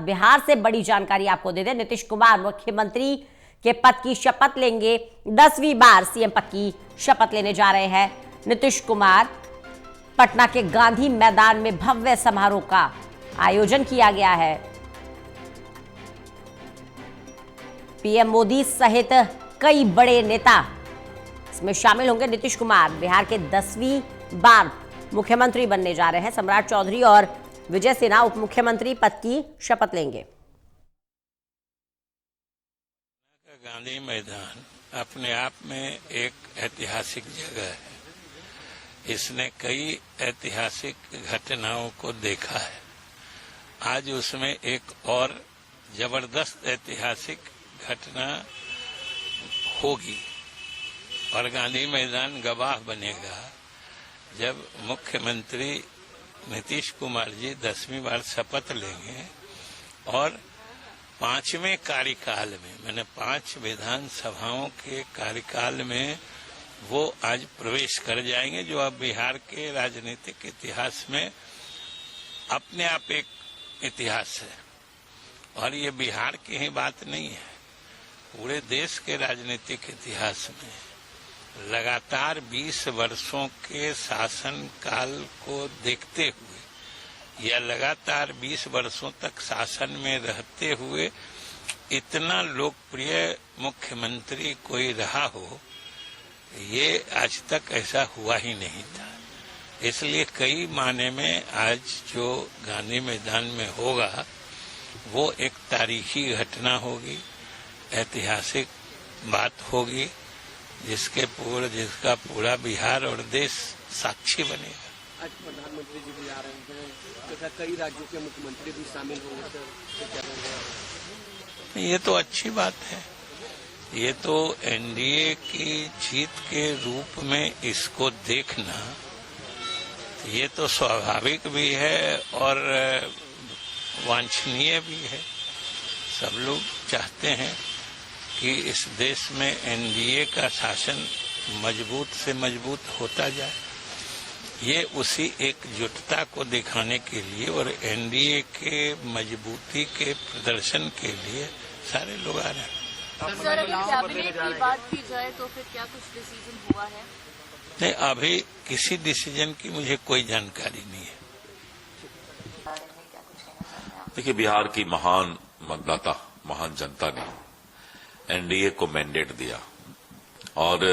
बिहार से बड़ी जानकारी आपको दे दें, नीतीश कुमार मुख्यमंत्री के पद की शपथ लेंगे। 10वीं बार सीएम पद की शपथ लेने जा रहे हैं नीतीश कुमार। पटना के गांधी मैदान में भव्य समारोह का आयोजन किया गया है। पीएम मोदी सहित कई बड़े नेता इसमें शामिल होंगे। नीतीश कुमार बिहार के 10वीं बार मुख्यमंत्री बनने जा रहे हैं। सम्राट चौधरी और विजय सिन्हा उप मुख्यमंत्री पद की शपथ लेंगे। गांधी मैदान अपने आप में एक ऐतिहासिक जगह है। इसने कई ऐतिहासिक घटनाओं को देखा है। आज उसमें एक और जबरदस्त ऐतिहासिक घटना होगी और गांधी मैदान गवाह बनेगा जब मुख्यमंत्री नीतीश कुमार जी 10वीं बार शपथ लेंगे और 5वें कार्यकाल में, मैंने 5 विधानसभाओं के कार्यकाल में वो आज प्रवेश कर जाएंगे, जो अब बिहार के राजनीतिक इतिहास में अपने आप एक इतिहास है। और ये बिहार की ही बात नहीं है, पूरे देश के राजनीतिक इतिहास में लगातार 20 वर्षों के शासन काल को देखते हुए या लगातार 20 वर्षों तक शासन में रहते हुए इतना लोकप्रिय मुख्यमंत्री कोई रहा हो, ये आज तक ऐसा हुआ ही नहीं था। इसलिए कई माने में आज जो गांधी मैदान में होगा वो एक तारीखी घटना होगी, ऐतिहासिक बात होगी, जिसका पूरा बिहार और देश साक्षी बनेगा। आज प्रधानमंत्री जी भी आ रहे हैं, तथा कई राज्यों के मुख्यमंत्री भी शामिल होंगे सर। ये तो अच्छी बात है। ये तो एनडीए की जीत के रूप में इसको देखना, ये तो स्वाभाविक भी है और वांछनीय भी है। सब लोग चाहते हैं कि इस देश में एनडीए का शासन मजबूत से मजबूत होता जाए। ये उसी एकजुटता को दिखाने के लिए और एनडीए के मजबूती के प्रदर्शन के लिए सारे लोग आ रहे हैं। सर, अगर कैबिनेट की बात की जाए तो फिर क्या कुछ डिसीजन हुआ है? नहीं, अभी किसी डिसीजन की मुझे कोई जानकारी नहीं है। देखिए, बिहार की महान मतदाता, महान जनता ने एनडीए को मैंडेट दिया और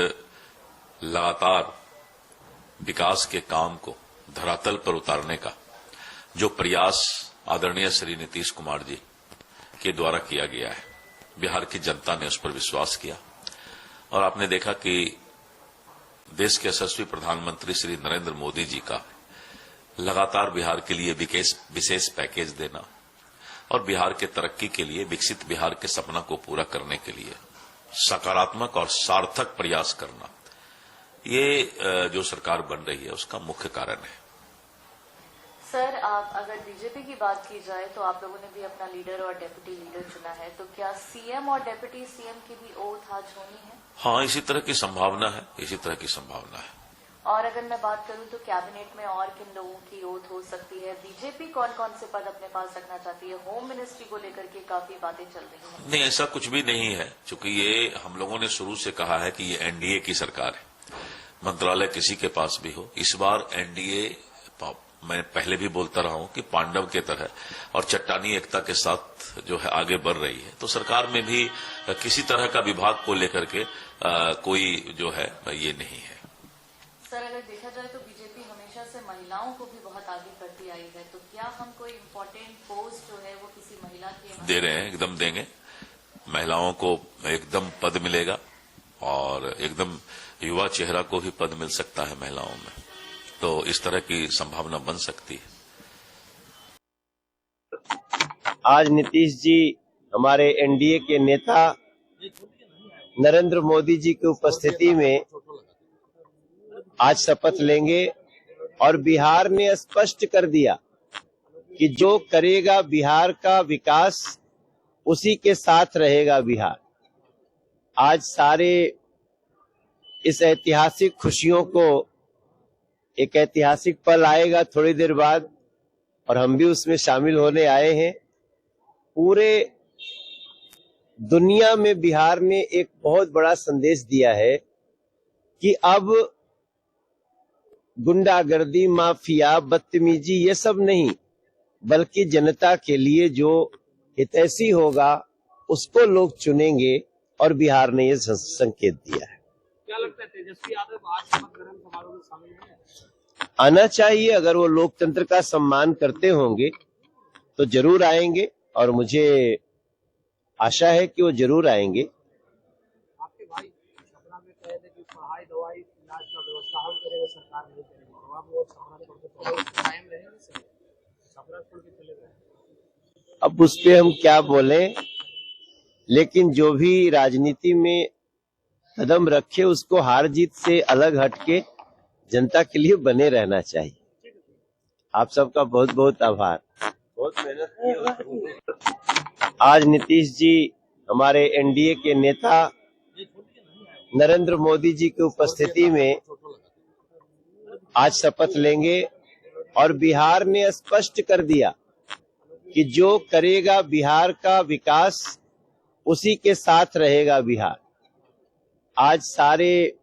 लगातार विकास के काम को धरातल पर उतारने का जो प्रयास आदरणीय श्री नीतीश कुमार जी के द्वारा किया गया है, बिहार की जनता ने उस पर विश्वास किया। और आपने देखा कि देश के यशस्वी प्रधानमंत्री श्री नरेंद्र मोदी जी का लगातार बिहार के लिए विशेष पैकेज देना और बिहार के तरक्की के लिए, विकसित बिहार के सपना को पूरा करने के लिए सकारात्मक और सार्थक प्रयास करना, ये जो सरकार बन रही है उसका मुख्य कारण है। सर, आप अगर बीजेपी की बात की जाए तो आप लोगों ने भी अपना लीडर और डेप्यूटी लीडर चुना है, तो क्या सीएम और डेप्यूटी सीएम की भी ओथ आज होनी है? हाँ, इसी तरह की संभावना है, इसी तरह की संभावना है। और अगर मैं बात करूं तो कैबिनेट में और किन लोगों की ओथ हो सकती है? बीजेपी कौन कौन से पद अपने पास रखना चाहती है? होम मिनिस्ट्री को लेकर के काफी बातें चल रही हैं। नहीं, ऐसा कुछ भी नहीं है, क्योंकि ये हम लोगों ने शुरू से कहा है कि ये एनडीए की सरकार है, मंत्रालय किसी के पास भी हो। इस बार एनडीए, मैं पहले भी बोलता रहा हूं कि पांडव के तरह और चट्टानी एकता के साथ जो है आगे बढ़ रही है। तो सरकार में भी किसी तरह का विभाग को लेकर के कोई जो है ये नहीं है। सर, अगर देखा जाए तो बीजेपी हमेशा से महिलाओं को भी बहुत आगे करती आई है, तो क्या हम कोई इम्पोर्टेंट पोस्ट जो है वो किसी महिला के दे रहे हैं? एकदम देंगे। महिलाओं को एकदम पद मिलेगा और एकदम युवा चेहरा को भी पद मिल सकता है महिलाओं में, तो इस तरह की संभावना बन सकती है। आज नीतीश जी हमारे एनडीए के नेता नरेंद्र मोदी जी की उपस्थिति में आज शपथ लेंगे और बिहार ने स्पष्ट कर दिया कि जो करेगा बिहार का विकास उसी के साथ रहेगा बिहार। आज सारे इस ऐतिहासिक खुशियों को, एक ऐतिहासिक पल आएगा थोड़ी देर बाद और हम भी उसमें शामिल होने आए हैं। पूरे दुनिया में बिहार ने एक बहुत बड़ा संदेश दिया है कि अब गुंडागर्दी, माफिया, बदतमीजी ये सब नहीं, बल्कि जनता के लिए जो हितैषी होगा उसको लोग चुनेंगे, और बिहार ने ये संकेत दिया है। क्या लगता है तेजस्वी यादव आज शपथ ग्रहण समारोह में शामिल हैं? आना चाहिए। अगर वो लोकतंत्र का सम्मान करते होंगे तो जरूर आएंगे, और मुझे आशा है कि वो जरूर आएंगे। आपके भाई सपना में कहे थे कि पढ़ाई, दवाई, इलाज का व्यवस्था हम करेंगे, सरकार नहीं करेगी, तो आप वो सपना पर कायम रहेंगे, सपना छोड़ के चले गए। अब उस पे हम क्या बोलें, लेकिन जो भी राजनीति में कदम रखे उसको हार जीत से अलग हटके जनता के लिए बने रहना चाहिए। आप सबका बहुत बहुत आभार। बहुत मेहनत की। आज नीतीश जी हमारे एनडीए के नेता नरेंद्र मोदी जी की उपस्थिति में आज शपथ लेंगे, और बिहार ने स्पष्ट कर दिया कि जो करेगा बिहार का विकास उसी के साथ रहेगा बिहार। आज सारे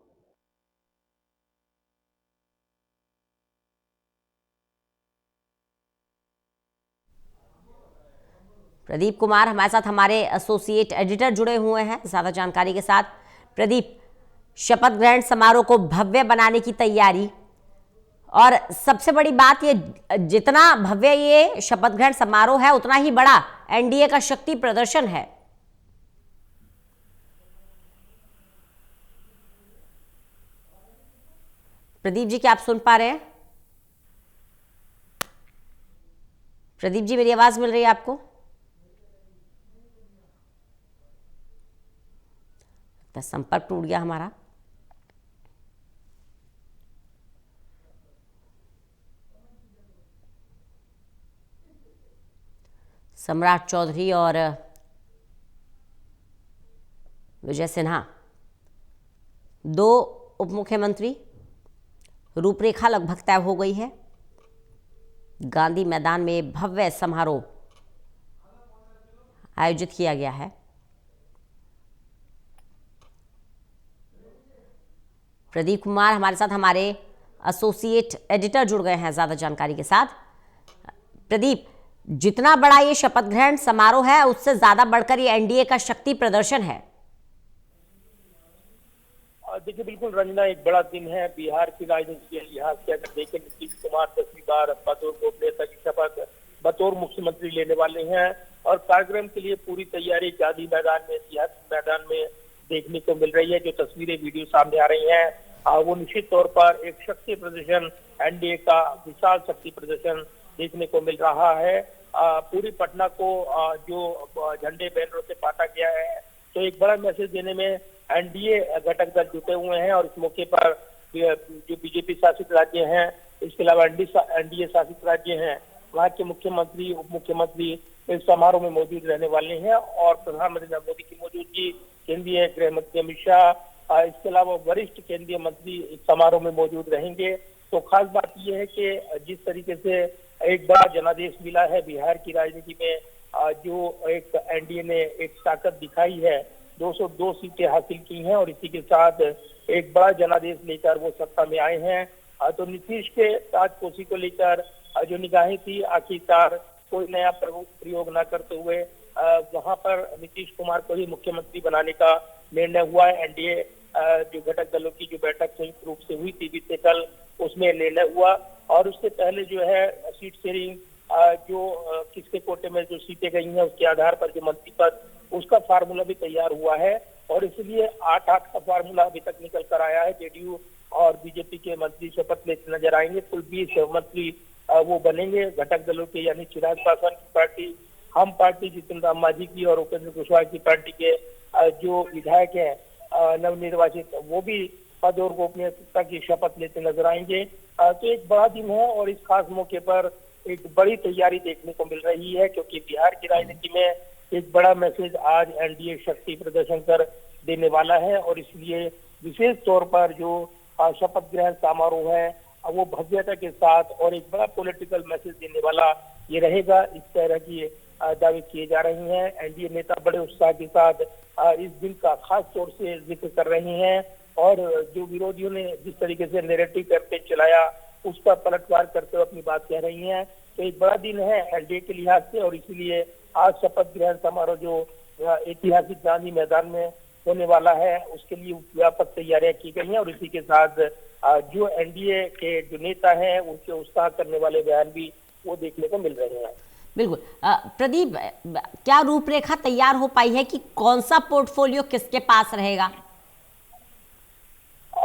प्रदीप कुमार हमारे साथ, हमारे एसोसिएट एडिटर जुड़े हुए हैं ज्यादा जानकारी के साथ। प्रदीप, शपथ ग्रहण समारोह को भव्य बनाने की तैयारी, और सबसे बड़ी बात ये, जितना भव्य ये शपथ ग्रहण समारोह है उतना ही बड़ा एनडीए का शक्ति प्रदर्शन है। प्रदीप जी, क्या आप सुन पा रहे हैं? प्रदीप जी, मेरी आवाज मिल रही है आपको? संपर्क टूट गया हमारा। सम्राट चौधरी और विजय सिन्हा, दो उप मुख्यमंत्री, रूपरेखा लगभग तय हो गई है। गांधी मैदान में भव्य समारोह आयोजित किया गया है। प्रदीप कुमार हमारे साथ, हमारे एसोसिएट एडिटर जुड़ गए हैं ज्यादा जानकारी के साथ। प्रदीप, जितना बड़ा ये शपथ ग्रहण समारोह है उससे ज्यादा बढ़कर ये एनडीए का शक्ति प्रदर्शन है। देखिए, बिल्कुल रंजना, एक बड़ा दिन है बिहार की राजनीति के लिहाज से। अगर देखें, नीतीश कुमार 10वीं बार बतौर गोपनीयता की शपथ बतौर मुख्यमंत्री लेने वाले हैं, और कार्यक्रम के लिए पूरी तैयारी गांधी मैदान में, ऐतिहासिक मैदान में देखने को मिल रही है। जो तस्वीरें, वीडियो सामने आ रही हैं, वो निश्चित तौर पर एक शक्ति प्रदर्शन, एनडीए का विशाल शक्ति प्रदर्शन देखने को मिल रहा है। पूरी पटना को जो झंडे बैनरों से पाटा गया है, तो एक बड़ा मैसेज देने में एनडीए घटक दल जुटे हुए हैं। और इस मौके पर जो बीजेपी शासित राज्य हैं, इसके अलावा एनडीए शासित राज्य हैं, वहाँ के मुख्यमंत्री, उप मुख्यमंत्री इस समारोह में मौजूद रहने वाले हैं। और प्रधानमंत्री नरेंद्र मोदी की मौजूदगी, केंद्रीय गृह मंत्री अमित शाह, इसके अलावा वरिष्ठ केंद्रीय मंत्री इस समारोह में मौजूद रहेंगे। तो खास बात यह है कि जिस तरीके से एक बड़ा जनादेश मिला है बिहार की राजनीति में, जो एक एनडीए ने एक ताकत दिखाई है, 202 सीटें हासिल की हैं, और इसी के साथ एक बड़ा जनादेश लेकर वो सत्ता में आए हैं। तो नीतीश के ताजपोशी को लेकर जो निगाहें थी, आखिरकार कोई नया प्रयोग न करते हुए वहां पर नीतीश कुमार को ही मुख्यमंत्री बनाने का निर्णय हुआ है। एनडीए जो घटक दलों की जो बैठक संयुक्त रूप से हुई थी बीते कल, उसमें निर्णय हुआ। और उससे पहले जो है सीट शेयरिंग, जो किसके कोटे में जो सीटें गई हैं उसके आधार पर जो मंत्री पद, उसका फार्मूला भी तैयार हुआ है। और इसलिए 8-8 का फार्मूला अभी तक निकल कर आया है। जेडीयू और बीजेपी के मंत्री शपथ लेते नजर आएंगे। कुल 20 मंत्री वो बनेंगे घटक दलों के, यानी चिराग पासवान की पार्टी, हम पार्टी जीतन राम मांझी की, और उपेंद्र कुशवाहा की पार्टी के जो विधायक हैं नवनिर्वाचित, वो भी पद और गोपनीयता की शपथ लेते नजर आएंगे। तो एक बड़ा दिन है, और इस खास मौके पर एक बड़ी तैयारी देखने को मिल रही है, क्योंकि बिहार की राजनीति में एक बड़ा मैसेज आज एनडीए शक्ति प्रदर्शन कर देने वाला है। और इसलिए विशेष तौर पर जो शपथ ग्रहण समारोह है वो भव्यता के साथ और एक बड़ा पॉलिटिकल मैसेज देने वाला ये रहेगा। इस तरह की दावे किए जा रहे हैं। एनडीए नेता बड़े उत्साह के साथ इस दिन का खास तौर से जिक्र कर रहे हैं और जो विरोधियों ने जिस तरीके से नैरेटिव कैंपेन चलाया उस पर पलटवार करते हुए अपनी बात कह रही हैं। तो एक बड़ा दिन है एनडीए के लिहाज से और इसीलिए आज शपथ ग्रहण समारोह जो ऐतिहासिक गांधी मैदान में होने वाला है उसके लिए व्यापक तैयारियां की गई हैं और इसी के साथ जो एनडीए के जो नेता हैं उनके उत्साह करने वाले बयान भी वो देखने को मिल रहे हैं। बिल्कुल प्रदीप, क्या रूपरेखा तैयार हो पाई है कि कौन सा पोर्टफोलियो किसके पास रहेगा?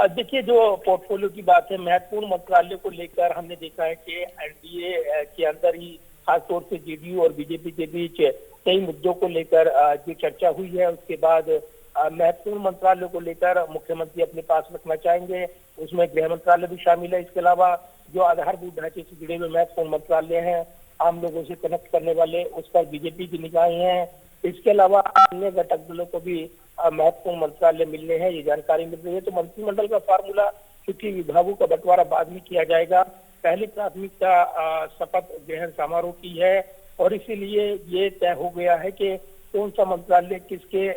देखिए, जो पोर्टफोलियो की बात है, महत्वपूर्ण मंत्रालय को लेकर हमने देखा है कि एनडीए के अंदर ही खासतौर से जेडीयू और बीजेपी के बीच कई मुद्दों को लेकर जो चर्चा हुई है। उसके बाद महत्वपूर्ण मंत्रालय को लेकर मुख्यमंत्री अपने पास रखना चाहेंगे, उसमें गृह मंत्रालय भी शामिल है। इसके अलावा जो आधारभूत ढांचे से जुड़े हुए महत्वपूर्ण मंत्रालय हैं, आम लोगों से कनेक्ट करने वाले, उस पर बीजेपी की निगाहें हैं। इसके अलावा अन्य घटक दलों को भी महत्वपूर्ण मंत्रालय मिलने हैं, ये जानकारी मिल रही है। तो मंत्रिमंडल का फार्मूला क्योंकि विभागों का बंटवारा बाद में किया जाएगा, पहली प्राथमिकता शपथ ग्रहण समारोह की है और इसीलिए ये तय हो गया है कि कौन सा मंत्रालय किसके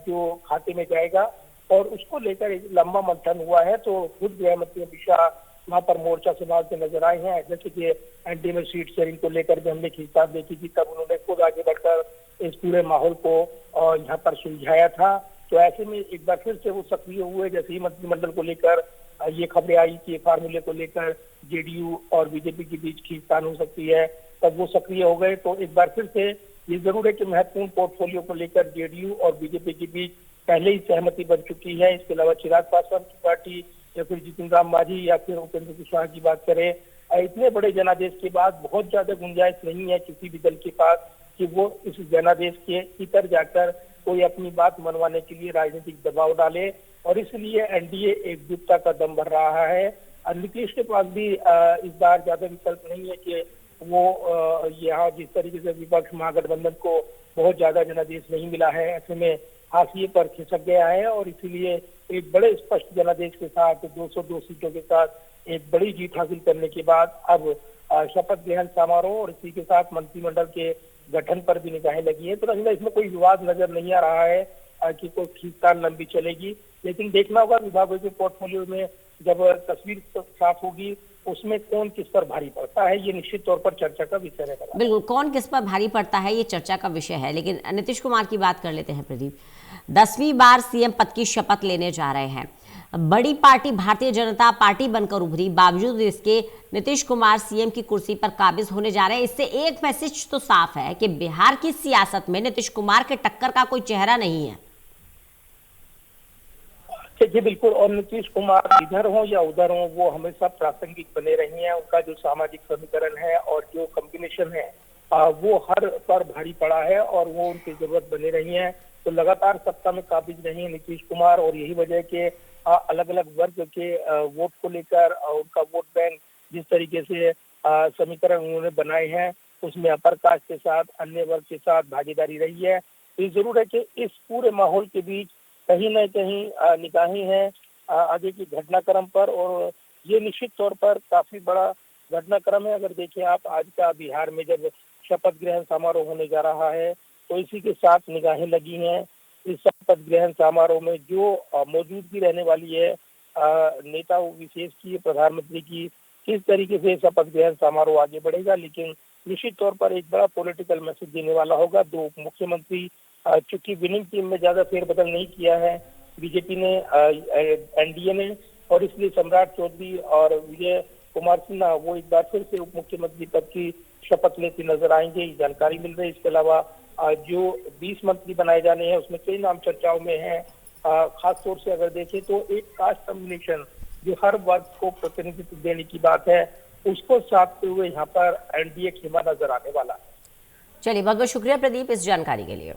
जो खाते में जाएगा और उसको लेकर एक लंबा मंथन हुआ है। तो खुद गृह मंत्री अमित शाह वहाँ पर मोर्चा संभालते नजर आए हैं। जैसे कि एनडीए में सीट शेयरिंग को लेकर भी हमने खिंचाव देखी थी, तब उन्होंने खुद आगे बढ़कर इस पूरे माहौल को यहाँ पर सुलझाया था। तो ऐसे में एक बार फिर से वो सक्रिय हुए। जैसे ही मंत्रिमंडल को लेकर ये खबरें आई कि फार्मूले को लेकर जेडीयू और बीजेपी के बीच खींचतान हो सकती है, तब वो सक्रिय हो गए। तो एक बार फिर से ये जरूर है कि महत्वपूर्ण पोर्टफोलियो को लेकर जेडीयू और बीजेपी के बीच पहले ही सहमति बन चुकी है। इसके अलावा चिराग पासवान की पार्टी या फिर जितिन राम मांझी या फिर उपेंद्र कुशवाहा की बात करें, इतने बड़े जनादेश के बाद बहुत ज्यादा गुंजाइश नहीं है किसी भी दल के पास कि वो इस जनादेश के भीतर जाकर कोई अपनी बात मनवाने के लिए राजनीतिक दबाव डाले और इसलिए एनडीए एकजुटता का दम भर रहा है। नीतीश के पास भी इस बार ज्यादा विकल्प नहीं है कि वो यहाँ जिस तरीके से विपक्ष महागठबंधन को बहुत ज्यादा जनादेश नहीं मिला है, ऐसे में हाशिए पर खिसक गया है और इसीलिए एक बड़े स्पष्ट जनादेश के साथ 202 सीटों के साथ एक बड़ी जीत हासिल करने के बाद अब शपथ ग्रहण समारोह और इसी के साथ मंत्रिमंडल के गठन पर भी निगाहें लगी है। तो इसमें कोई विवाद नजर नहीं आ रहा है कि कोई खींचतान लंबी चलेगी, लेकिन देखना होगा विभागों के पोर्टफोलियो में जब तस्वीर साफ होगी उसमें कौन किस पर भारी पड़ता है, ये निश्चित तौर पर चर्चा का विषय रहेगा। बिल्कुल, कौन किस पर भारी पड़ता है ये चर्चा का विषय है। लेकिन नीतीश कुमार की बात कर लेते हैं प्रदीप। 10वीं बार सीएम पद की शपथ लेने जा रहे हैं। बड़ी पार्टी भारतीय जनता पार्टी बनकर उभरी, बावजूद इसके नीतीश कुमार सीएम की कुर्सी पर काबिज होने जा रहे हैं। इससे एक मैसेज तो साफ है कि बिहार की सियासत में नीतीश कुमार के टक्कर का कोई चेहरा नहीं है। जी बिल्कुल, और नीतीश कुमार इधर हो या उधर हो वो हमेशा प्रासंगिक बने रही हैं। उनका जो सामाजिक समीकरण है और जो कॉम्बिनेशन है वो हर पर भारी पड़ा है और वो उनकी जरूरत बने रही है। तो लगातार सत्ता में काबिज रहे नीतीश कुमार और यही वजह के अलग अलग वर्ग के वोट को लेकर उनका वोट बैंक जिस तरीके से समीकरण उन्होंने बनाए हैं उसमें अपर कास्ट के साथ अन्य वर्ग के साथ भागीदारी रही है। ये जरूर है कि इस पूरे माहौल के बीच कहीं न कहीं निगाहें हैं आगे की घटनाक्रम पर और ये निश्चित तौर पर काफी बड़ा घटनाक्रम है। अगर देखें आप आज का बिहार में जब शपथ ग्रहण समारोह होने जा रहा है तो इसी के साथ निगाहें लगी हैं। इस शपथ ग्रहण समारोह में जो मौजूदगी रहने वाली है नेता विशेष की, प्रधानमंत्री की, किस तरीके से शपथ ग्रहण समारोह आगे बढ़ेगा, लेकिन निश्चित तौर पर एक बड़ा पॉलिटिकल मैसेज देने वाला होगा। दो मुख्यमंत्री चूंकि विनिंग टीम में ज्यादा फेरबदल नहीं किया है बीजेपी ने, एनडीए ने, और इसलिए सम्राट चौधरी और विजय कुमार सिन्हा वो एक बार फिर से उप मुख्यमंत्री पद की शपथ लेते नजर आएंगे, ये जानकारी मिल रही है। इसके अलावा जो 20 मंत्री बनाए जाने हैं उसमें कई नाम चर्चाओं में हैं। खास तौर से अगर देखें तो एक कास्ट कॉम्बिनेशन जो हर वर्ग को प्रतिनिधित्व देने की बात है उसको साधते हुए यहाँ पर एनडीए खेमा नजर आने वाला है। चलिए, बहुत बहुत शुक्रिया प्रदीप इस जानकारी के लिए।